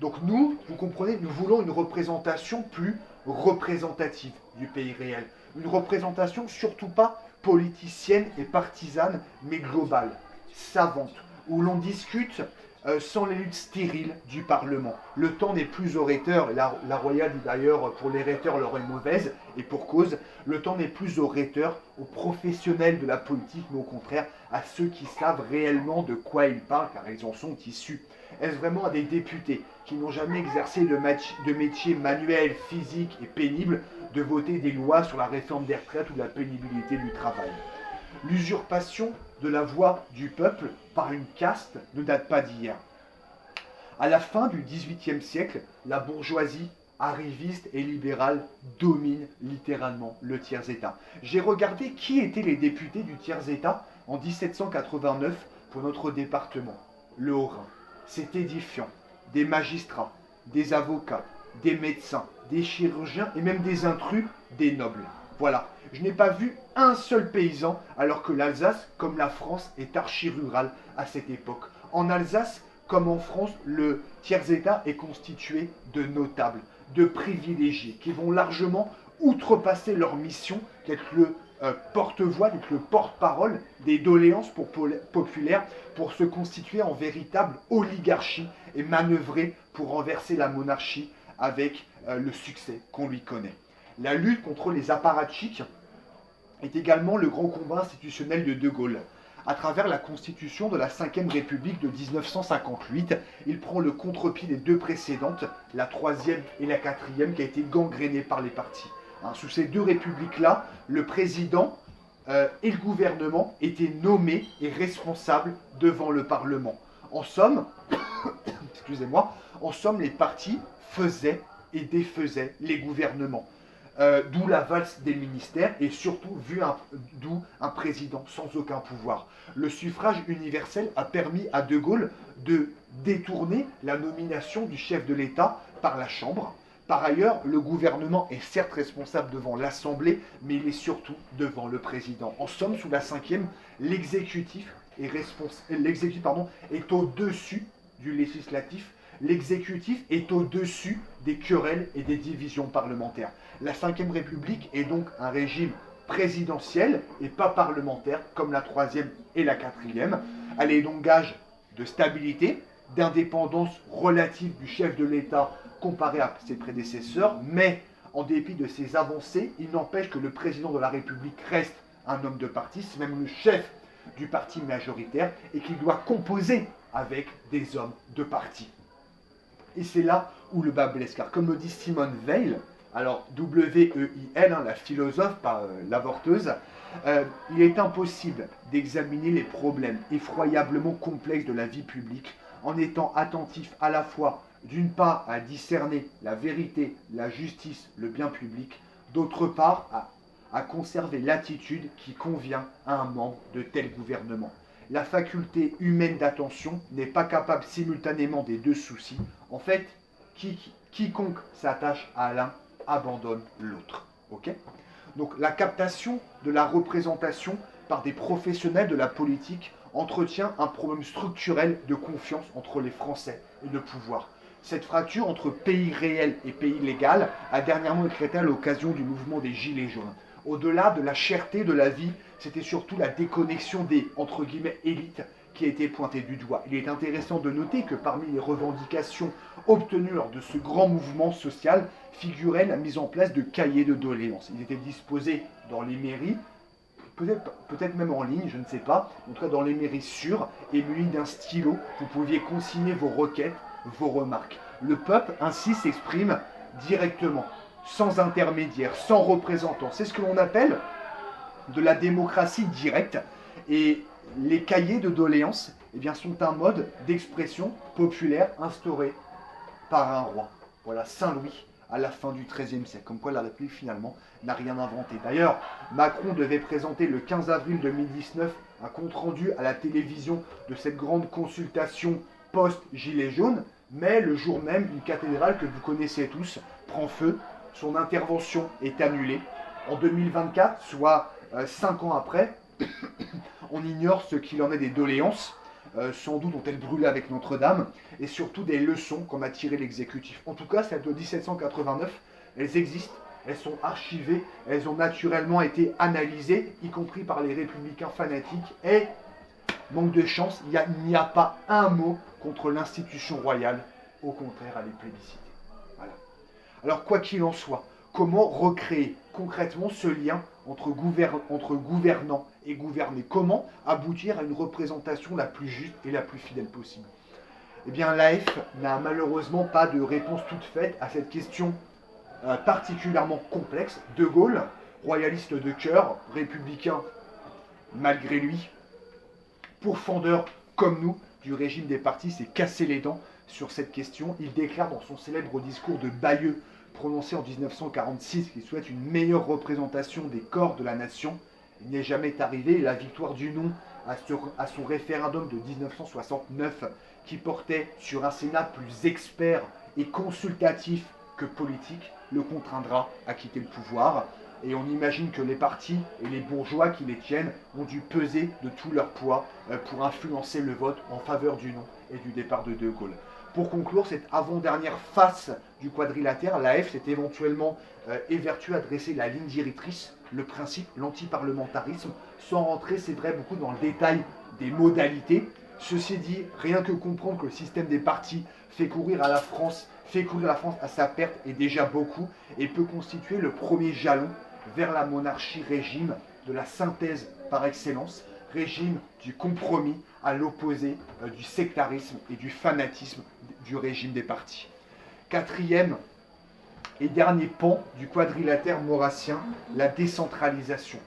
Donc nous, vous comprenez, nous voulons une représentation plus représentative du pays réel. Une représentation surtout pas politicienne et partisane, mais globale, savante, où l'on discute sans les luttes stériles du Parlement. Le temps n'est plus aux rhéteurs, la royale dit d'ailleurs pour les rhéteurs leur est mauvaise, et pour cause, le temps n'est plus aux rhéteurs, aux professionnels de la politique, mais au contraire à ceux qui savent réellement de quoi ils parlent, car ils en sont issus. Est-ce vraiment à des députés qui n'ont jamais exercé de métier manuel, physique et pénible de voter des lois sur la réforme des retraites ou de la pénibilité du travail? L'usurpation de la voix du peuple par une caste ne date pas d'hier. À la fin du XVIIIe siècle, la bourgeoisie arriviste et libérale domine littéralement le tiers-état. J'ai regardé qui étaient les députés du tiers-état en 1789 pour notre département. le Haut-Rhin. C'est édifiant. Des magistrats, des avocats, des médecins, des chirurgiens et même des intrus, des nobles. Voilà, je n'ai pas vu un seul paysan, alors que l'Alsace, comme la France, est archi-rurale à cette époque. En Alsace, comme en France, le tiers-État est constitué de notables, de privilégiés, qui vont largement outrepasser leur mission d'être le porte-voix, d'être le porte-parole des doléances populaires pour se constituer en véritable oligarchie et manœuvrer pour renverser la monarchie avec le succès qu'on lui connaît. La lutte contre les apparatchiks est également le grand combat institutionnel de De Gaulle. À travers la constitution de la Ve République de 1958, il prend le contre-pied des deux précédentes, la Troisième et la Quatrième, qui a été gangrénée par les partis. Sous ces deux républiques-là, le président et le gouvernement étaient nommés et responsables devant le Parlement. En somme, excusez-moi, en somme, les partis faisaient et défaisaient les gouvernements. D'où la valse des ministères et surtout d'où un président sans aucun pouvoir. Le suffrage universel a permis à De Gaulle de détourner la nomination du chef de l'État par la Chambre. Par ailleurs, le gouvernement est certes responsable devant l'Assemblée, mais il est surtout devant le président. En somme, sous la Ve, l'exécutif est au-dessus du législatif. L'exécutif est au-dessus des querelles et des divisions parlementaires. La Ve République est donc un régime présidentiel et pas parlementaire comme la Troisième et la Quatrième. Elle est donc gage de stabilité, d'indépendance relative du chef de l'État comparé à ses prédécesseurs, mais en dépit de ces avancées, il n'empêche que le président de la République reste un homme de parti, c'est même le chef du parti majoritaire et qu'il doit composer avec des hommes de parti. Et c'est là où le bas blesse, car comme le dit Simone Weil, alors W-E-I-L, la philosophe, pas l'avorteuse, il est impossible d'examiner les problèmes effroyablement complexes de la vie publique en étant attentif à la fois, d'une part, à discerner la vérité, la justice, le bien public, d'autre part, à conserver l'attitude qui convient à un membre de tel gouvernement. La faculté humaine d'attention n'est pas capable simultanément des deux soucis. En fait, quiconque s'attache à l'un abandonne l'autre. Okay ? Donc la captation de la représentation par des professionnels de la politique entretient un problème structurel de confiance entre les Français et le pouvoir. Cette fracture entre pays réel et pays légal a dernièrement éclaté à l'occasion du mouvement des Gilets jaunes. Au-delà de la cherté de la vie, c'était surtout la déconnexion des, entre guillemets, élites qui a été pointée du doigt. Il est intéressant de noter que parmi les revendications obtenues lors de ce grand mouvement social figurait la mise en place de cahiers de doléances. Ils étaient disposés dans les mairies, peut-être même en ligne, je ne sais pas, en tout cas dans les mairies sûres, et munis d'un stylo, vous pouviez consigner vos requêtes, vos remarques. Le peuple ainsi s'exprime directement, sans intermédiaire, sans représentant. C'est ce que l'on appelle de la démocratie directe. Et les cahiers de doléances sont un mode d'expression populaire instauré par un roi. Voilà, Saint-Louis, à la fin du XIIIe siècle. Comme quoi la République, finalement, n'a rien inventé. D'ailleurs, Macron devait présenter le 15 avril 2019 un compte-rendu à la télévision de cette grande consultation post-Gilets jaunes, mais le jour même, une cathédrale que vous connaissez tous prend feu. Son intervention est annulée. En 2024, soit 5 ans après, on ignore ce qu'il en est des doléances, sans doute ont-elles brûlé avec Notre-Dame, et surtout des leçons qu'en a tiré l'exécutif. En tout cas, celles de 1789, elles existent, elles sont archivées, elles ont naturellement été analysées, y compris par les républicains fanatiques, et, manque de chance, il n'y a pas un mot contre l'institution royale, au contraire, elle est plébiscitée. Voilà. Alors, quoi qu'il en soit, comment recréer concrètement ce lien entre gouvernants et gouvernés? Comment aboutir à une représentation la plus juste et la plus fidèle possible? Eh bien, l'AF n'a malheureusement pas de réponse toute faite à cette question particulièrement complexe. De Gaulle, royaliste de cœur, républicain malgré lui, pourfendeur comme nous du régime des partis, s'est cassé les dents sur cette question. Il déclare dans son célèbre discours de Bayeux, prononcé en 1946, qu'il souhaite une meilleure représentation des corps de la nation. Il n'est jamais arrivé, et la victoire du non à son référendum de 1969 qui portait sur un Sénat plus expert et consultatif que politique, le contraindra à quitter le pouvoir. Et on imagine que les partis et les bourgeois qui les tiennent ont dû peser de tout leur poids pour influencer le vote en faveur du non et du départ de De Gaulle. Pour conclure cette avant-dernière face du quadrilatère, l'AF s'est éventuellement évertuée à dresser la ligne directrice, le principe, l'antiparlementarisme, sans rentrer, c'est vrai, beaucoup dans le détail des modalités. Ceci dit, rien que comprendre que le système des partis fait courir la France à sa perte est déjà beaucoup et peut constituer le premier jalon vers la monarchie-régime de la synthèse par excellence, régime du compromis à l'opposé du sectarisme et du fanatisme du régime des partis. Quatrième et dernier pan du quadrilatère maurassien, la décentralisation.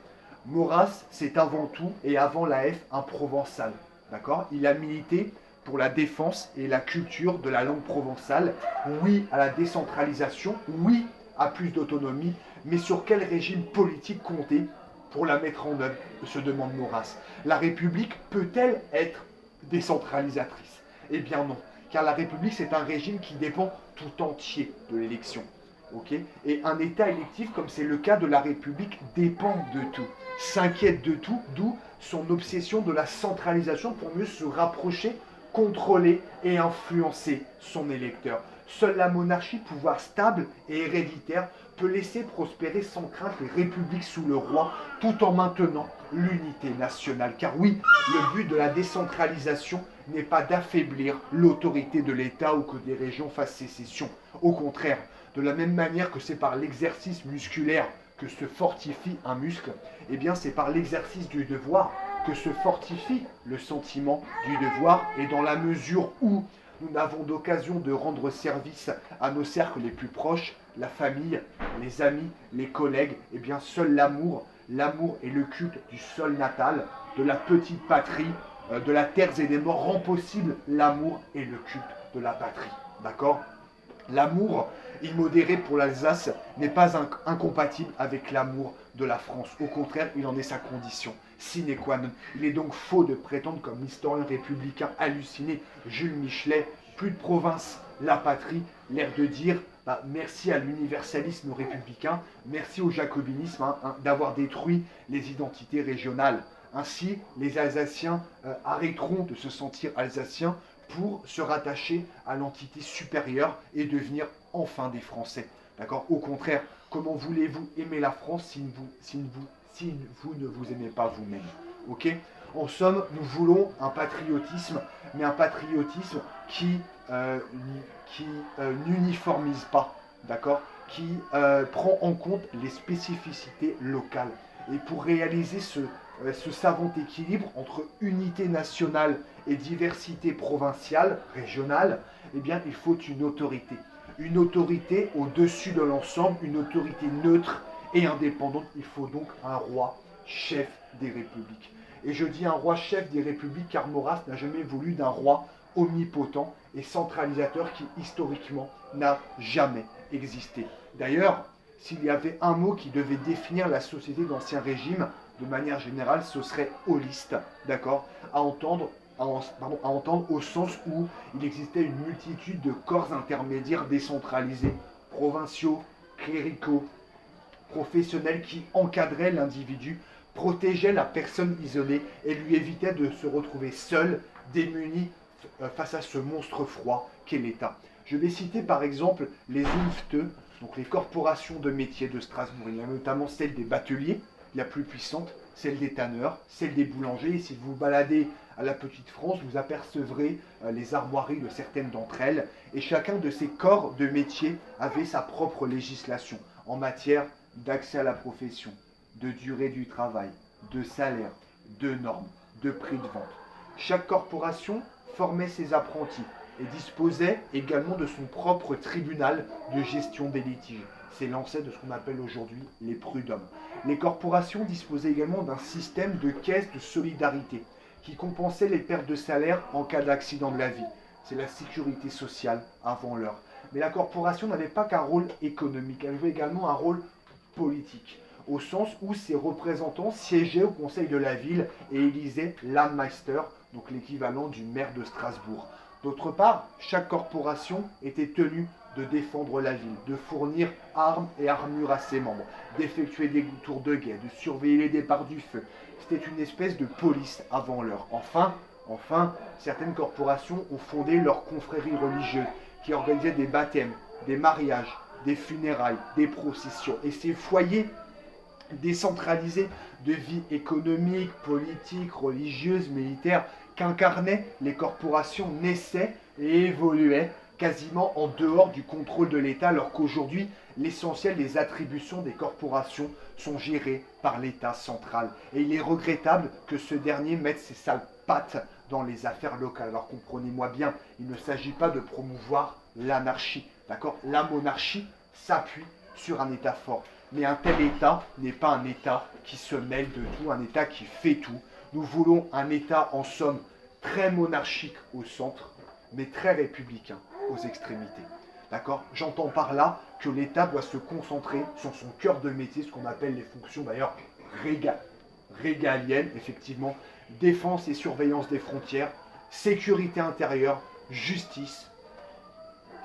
Maurras, c'est avant tout et avant l'AF un provençal. D'accord ? Il a milité pour la défense et la culture de la langue provençale. Oui à la décentralisation, oui à plus d'autonomie, mais sur quel régime politique compter pour la mettre en œuvre, se demande Maurras. La République peut-elle être décentralisatrice? Eh bien non, car la République c'est un régime qui dépend tout entier de l'élection. Okay, et un État électif, comme c'est le cas de la République, dépend de tout, s'inquiète de tout, d'où son obsession de la centralisation pour mieux se rapprocher, contrôler et influencer son électeur. Seule la monarchie, pouvoir stable et héréditaire, peut laisser prospérer sans crainte les républiques sous le roi, tout en maintenant l'unité nationale. Car oui, le but de la décentralisation n'est pas d'affaiblir l'autorité de l'État ou que des régions fassent sécession. Au contraire, de la même manière que c'est par l'exercice musculaire que se fortifie un muscle, eh bien c'est par l'exercice du devoir que se fortifie le sentiment du devoir, et dans la mesure où nous n'avons d'occasion de rendre service à nos cercles les plus proches, la famille, les amis, les collègues, eh bien seul l'amour et le culte du sol natal, de la petite patrie, de la terre et des morts rend possible l'amour et le culte de la patrie. D'accord ? L'amour immodéré pour l'Alsace n'est pas incompatible avec l'amour de la France. Au contraire, il en est sa condition sine qua non. Il est donc faux de prétendre, comme l'historien républicain halluciné Jules Michelet, plus de province, la patrie, l'air de dire merci à l'universalisme républicain, merci au jacobinisme d'avoir détruit les identités régionales. Ainsi, les Alsaciens arrêteront de se sentir Alsaciens pour se rattacher à l'entité supérieure et devenir enfin des Français. D'accord ? Au contraire, comment voulez-vous aimer la France si vous ne vous aimez pas vous-même? Ok ? En somme, nous voulons un patriotisme, mais un patriotisme qui n'uniformise pas, d'accord ? Qui prend en compte les spécificités locales. Et pour réaliser ce savant équilibre entre unité nationale et diversité provinciale, régionale, eh bien, il faut une autorité. Une autorité au-dessus de l'ensemble, une autorité neutre et indépendante. Il faut donc un roi chef des républiques. Et je dis un roi chef des républiques car Maurras n'a jamais voulu d'un roi omnipotent et centralisateur qui, historiquement, n'a jamais existé. D'ailleurs, s'il y avait un mot qui devait définir la société d'Ancien Régime, de manière générale, ce serait holiste, d'accord, à entendre au sens où il existait une multitude de corps intermédiaires décentralisés, provinciaux, cléricaux, professionnels qui encadraient l'individu, protégeaient la personne isolée et lui évitaient de se retrouver seul, démuni face à ce monstre froid qu'est l'État. Je vais citer par exemple les UNFTE, donc les corporations de métiers de Strasbourg. Il y a notamment celle des bateliers, la plus puissante, celle des tanneurs, celle des boulangers. Et si vous vous baladez à la Petite France, vous apercevrez les armoiries de certaines d'entre elles. Et chacun de ces corps de métiers avait sa propre législation en matière d'accès à la profession, de durée du travail, de salaire, de normes, de prix de vente. Chaque corporation formait ses apprentis et disposait également de son propre tribunal de gestion des litiges. C'est l'ancêtre de ce qu'on appelle aujourd'hui les prud'hommes. Les corporations disposaient également d'un système de caisse de solidarité qui compensait les pertes de salaire en cas d'accident de la vie. C'est la sécurité sociale avant l'heure. Mais la corporation n'avait pas qu'un rôle économique, elle avait également un rôle politique. au sens où ses représentants siégeaient au conseil de la ville et élisaient Landmeister, donc l'équivalent du maire de Strasbourg. D'autre part, chaque corporation était tenue de défendre la ville, de fournir armes et armures à ses membres, d'effectuer des tours de guet, de surveiller les départs du feu. C'était une espèce de police avant l'heure. Enfin, certaines corporations ont fondé leurs confréries religieuses qui organisaient des baptêmes, des mariages, des funérailles, des processions. Et ces foyers décentralisés de vie économique, politique, religieuse, militaire, qu'incarnaient les corporations naissaient et évoluaient quasiment en dehors du contrôle de l'État, alors qu'aujourd'hui, l'essentiel des attributions des corporations sont gérées par l'État central. Et il est regrettable que ce dernier mette ses sales pattes dans les affaires locales. Alors comprenez-moi bien, il ne s'agit pas de promouvoir l'anarchie, d'accord? La monarchie s'appuie sur un État fort. Mais un tel État n'est pas un État qui se mêle de tout, un État qui fait tout. Nous voulons un État, en somme, très monarchique au centre, mais très républicain aux extrémités. D'accord? J'entends par là que l'État doit se concentrer sur son cœur de métier, ce qu'on appelle les fonctions d'ailleurs régaliennes, effectivement, défense et surveillance des frontières, sécurité intérieure, justice,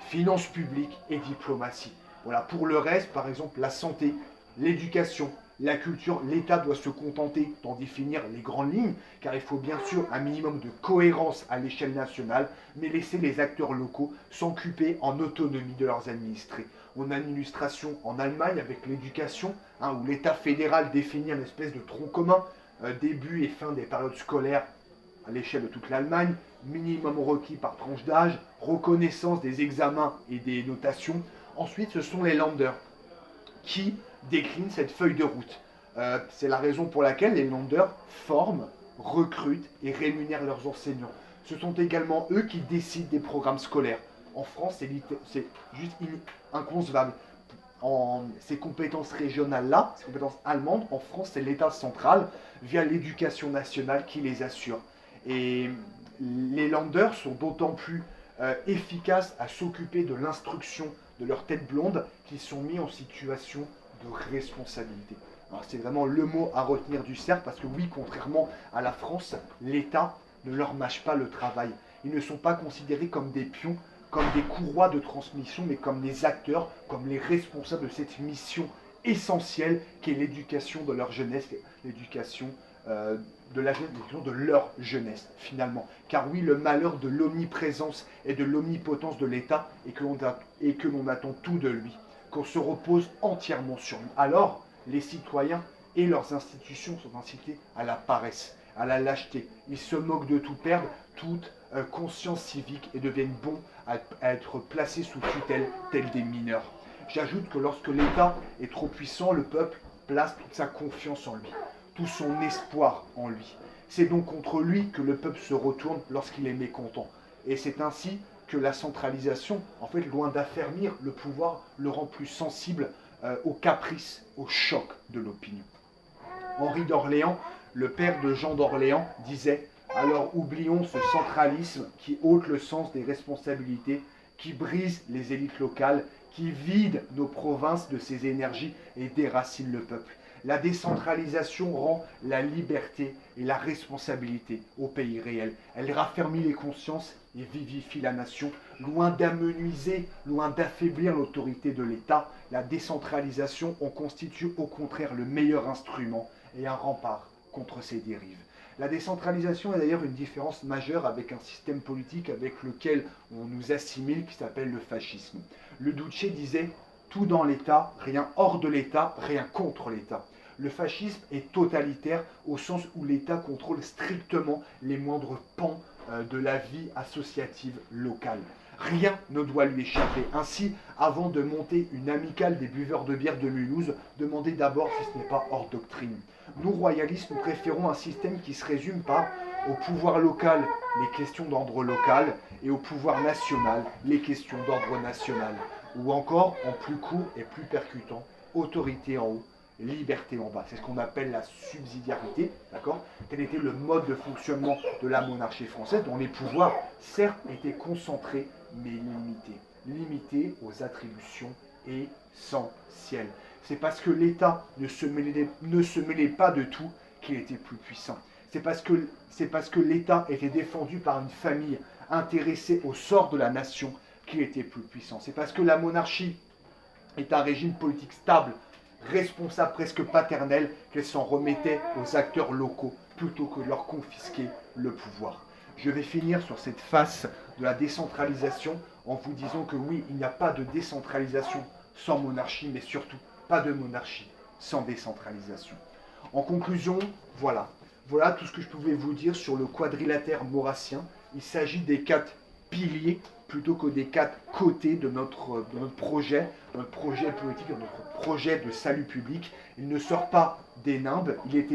finances publiques et diplomatie. Voilà, pour le reste, par exemple, la santé, l'éducation, la culture, l'État doit se contenter d'en définir les grandes lignes, car il faut bien sûr un minimum de cohérence à l'échelle nationale, mais laisser les acteurs locaux s'occuper en autonomie de leurs administrés. On a une illustration en Allemagne avec l'éducation, où l'État fédéral définit une espèce de tronc commun, début et fin des périodes scolaires à l'échelle de toute l'Allemagne, minimum requis par tranche d'âge, reconnaissance des examens et des notations. Ensuite, ce sont les Länder qui déclinent cette feuille de route. C'est la raison pour laquelle les Länder forment, recrutent et rémunèrent leurs enseignants. Ce sont également eux qui décident des programmes scolaires. En France, c'est juste inconcevable. Ces compétences régionales-là, ces compétences allemandes, en France, c'est l'État central, via l'éducation nationale, qui les assure. Et les Länder sont d'autant plus efficaces à s'occuper de l'instruction de leurs têtes blondes qu'ils sont mis en situation de responsabilité. C'est vraiment le mot à retenir du cercle, parce que oui, contrairement à la France, l'État ne leur mâche pas le travail. Ils ne sont pas considérés comme des pions, comme des courroies de transmission, mais comme des acteurs, comme les responsables de cette mission essentielle qu'est l'éducation de leur jeunesse, l'éducation de leur jeunesse, finalement. Car oui, le malheur de l'omniprésence et de l'omnipotence de l'État est que l'on attend tout de lui, qu'on se repose entièrement sur lui. Alors, les citoyens et leurs institutions sont incités à la paresse, à la lâcheté. Ils se moquent de tout perdre, toute conscience civique, et deviennent bons à être placés sous tutelle, tels des mineurs. J'ajoute que lorsque l'État est trop puissant, le peuple place toute sa confiance en lui, tout son espoir en lui. C'est donc contre lui que le peuple se retourne lorsqu'il est mécontent. Et c'est ainsi que la centralisation, en fait, loin d'affermir le pouvoir, le rend plus sensible aux caprices, aux chocs de l'opinion. Henri d'Orléans, le père de Jean d'Orléans, disait « Alors oublions ce centralisme qui ôte le sens des responsabilités, qui brise les élites locales, qui vide nos provinces de ses énergies et déracine le peuple. La décentralisation rend la liberté et la responsabilité au pays réel. Elle raffermit les consciences et vivifie la nation. Loin d'amenuiser, loin d'affaiblir l'autorité de l'État, la décentralisation en constitue au contraire le meilleur instrument et un rempart contre ces dérives. La décentralisation est d'ailleurs une différence majeure avec un système politique avec lequel on nous assimile, qui s'appelle le fascisme. Le Duce disait « Tout dans l'État, rien hors de l'État, rien contre l'État ». Le fascisme est totalitaire au sens où l'État contrôle strictement les moindres pans de la vie associative locale. Rien ne doit lui échapper. Ainsi, avant de monter une amicale des buveurs de bière de Mulhouse, demandez d'abord si ce n'est pas hors doctrine. Nous, royalistes, nous préférons un système qui se résume par au pouvoir local, les questions d'ordre local, et au pouvoir national, les questions d'ordre national. Ou encore, en plus court et plus percutant, autorité en haut, liberté en bas. C'est ce qu'on appelle la subsidiarité, d'accord? Tel était le mode de fonctionnement de la monarchie française, dont les pouvoirs, certes, étaient concentrés, mais limités. Limités aux attributions essentiel. C'est parce que l'État ne se mêlait pas de tout qu'il était plus puissant. C'est parce que l'État était défendu par une famille intéressée au sort de la nation qu'il était plus puissant. C'est parce que la monarchie est un régime politique stable, responsable, presque paternel, qu'elle s'en remettait aux acteurs locaux plutôt que de leur confisquer le pouvoir. Je vais finir sur cette face de la décentralisation en vous disant que oui, il n'y a pas de décentralisation sans monarchie, mais surtout pas de monarchie sans décentralisation. En conclusion, voilà tout ce que je pouvais vous dire sur le quadrilatère maurassien. Il s'agit des 4 piliers plutôt que des 4 côtés de notre projet politique, de notre projet de salut public. Il ne sort pas des nimbes, il est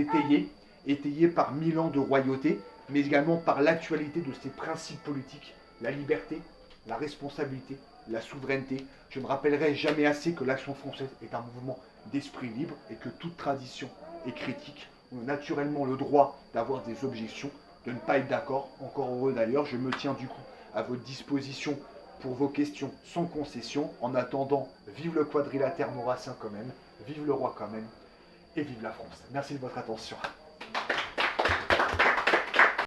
étayé par 1000 ans de royauté, mais également par l'actualité de ses principes politiques, la liberté, la responsabilité, la souveraineté. Je ne rappellerai jamais assez que l'Action française est un mouvement d'esprit libre et que toute tradition est critique. On a naturellement le droit d'avoir des objections, de ne pas être d'accord, encore heureux d'ailleurs. Je me tiens du coup à votre disposition pour vos questions sans concession. En attendant, vive le quadrilatère maurrassien quand même, vive le roi quand même, et vive la France. Merci de votre attention.